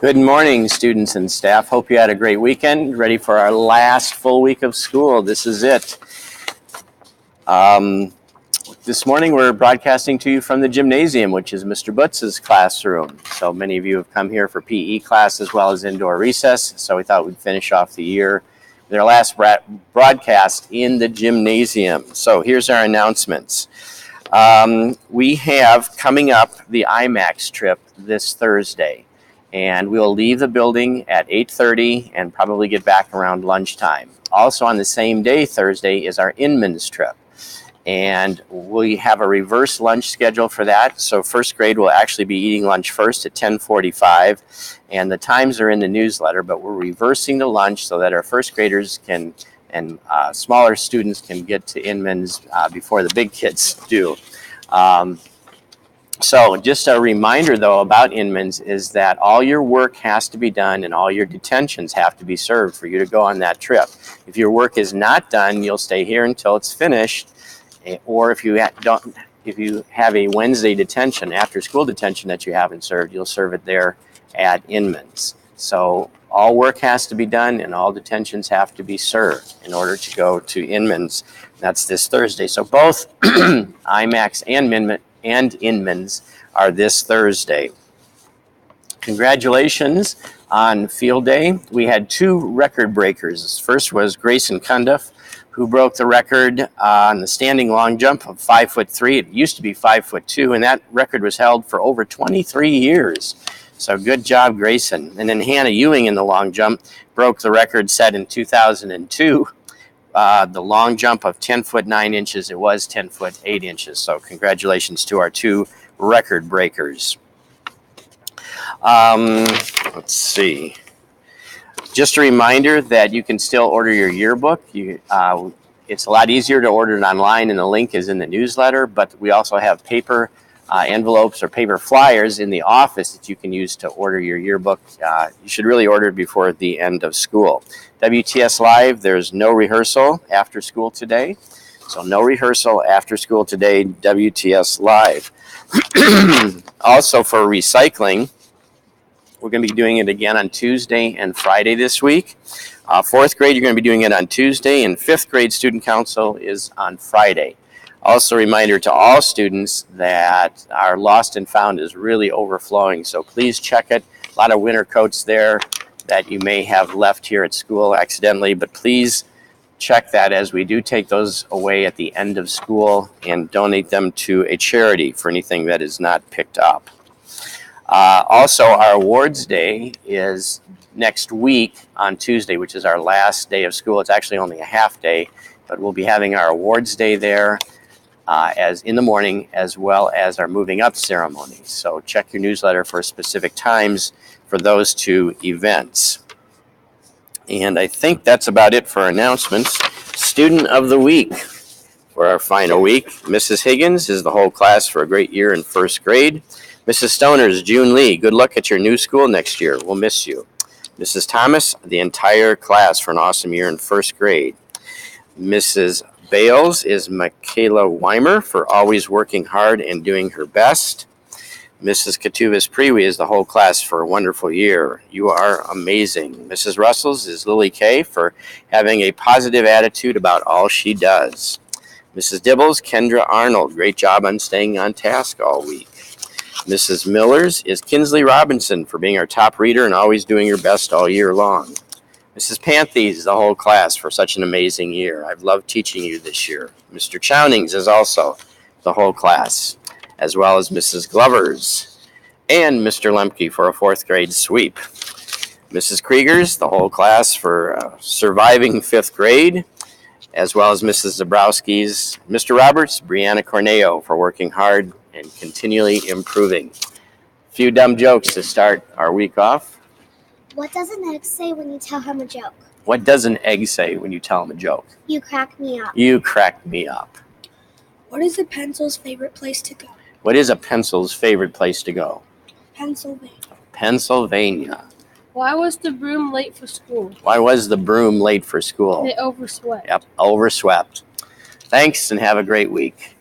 Good morning, students and staff. Hope you had a great weekend. Ready for our last full week of school. This is it. This morning we're broadcasting to you from the gymnasium, which is Mr. Butz's classroom. So many of you have come here for PE class as well as indoor recess. So we thought we'd finish off the year with our last broadcast in the gymnasium. So here's our announcements. We have coming up the IMAX trip this Thursday. And we'll leave the building at 8:30 and probably get back around lunchtime. Also on the same day, Thursday, is our Inman's trip. And we have a reverse lunch schedule for that. So first grade will actually be eating lunch first at 10:45. And the times are in the newsletter, but we're reversing the lunch so that our first graders can, and smaller students can get to Inman's before the big kids do. So just a reminder, though, about Inman's is that all your work has to be done and all your detentions have to be served for you to go on that trip. If your work is not done, you'll stay here until it's finished. Or if you have a Wednesday detention, after school detention that you haven't served, you'll serve it there at Inman's. So all work has to be done and all detentions have to be served in order to go to Inman's. That's this Thursday. So both IMAX and Inman's are this Thursday. Congratulations on field day. We had two record breakers. First was Grayson Cundiff, who broke the record on the standing long jump of 5'3". It used to be 5'2", and that record was held for over 23 years. So good job, Grayson. And then Hannah Ewing in the long jump broke the record set in 2002. The long jump of 10 foot 9 inches, it was 10 foot 8 inches. So congratulations to our two record breakers. Let's see. Just a reminder that you can still order your yearbook. It's a lot easier to order it online, and the link is in the newsletter, but we also have paper envelopes or paper flyers in the office that you can use to order your yearbook. You should really order it before the end of school. WTS Live, there's no rehearsal after school today. So no rehearsal after school today, WTS Live. Also for recycling, we're going to be doing it again on Tuesday and Friday this week. Fourth grade, you're going to be doing it on Tuesday, and fifth grade student council is on Friday. Also a reminder to all students that our lost and found is really overflowing, so please check it. A lot of winter coats there that you may have left here at school accidentally, but please check that as we do take those away at the end of school and donate them to a charity for anything that is not picked up. Also, our awards day is next week on Tuesday, which is our last day of school. It's actually only a half day, but we'll be having our awards day there as in the morning, as well as our moving up ceremony. So check your newsletter for specific times for those two events. And I think that's about it for announcements. Student of the week for our final week. Mrs. Higgins is the whole class for a great year in first grade. Mrs. Stoners, June Lee, good luck at your new school next year. We'll miss you. Mrs. Thomas, the entire class for an awesome year in first grade. Mrs. Bales is Michaela Weimer for always working hard and doing her best. Mrs. Katuvas Prewi is the whole class for a wonderful year. You are amazing. Mrs. Russells is Lily Kay for having a positive attitude about all she does. Mrs. Dibbles, Kendra Arnold, great job on staying on task all week. Mrs. Millers is Kinsley Robinson for being our top reader and always doing her best all year long. Mrs. Panthes, the whole class for such an amazing year. I've loved teaching you this year. Mr. Chownings is also the whole class, as well as Mrs. Glovers and Mr. Lemke for a fourth grade sweep. Mrs. Kriegers, the whole class for surviving fifth grade, as well as Mrs. Zabrowski's. Mr. Roberts, Brianna Corneo for working hard and continually improving. A few dumb jokes to start our week off. What does an egg say when you tell him a joke? What does an egg say when you tell him a joke? You crack me up. You crack me up. What is a pencil's favorite place to go? What is a pencil's favorite place to go? Pennsylvania. Pennsylvania. Why was the broom late for school? Why was the broom late for school? It overswept. Yep, overswept. Thanks and have a great week.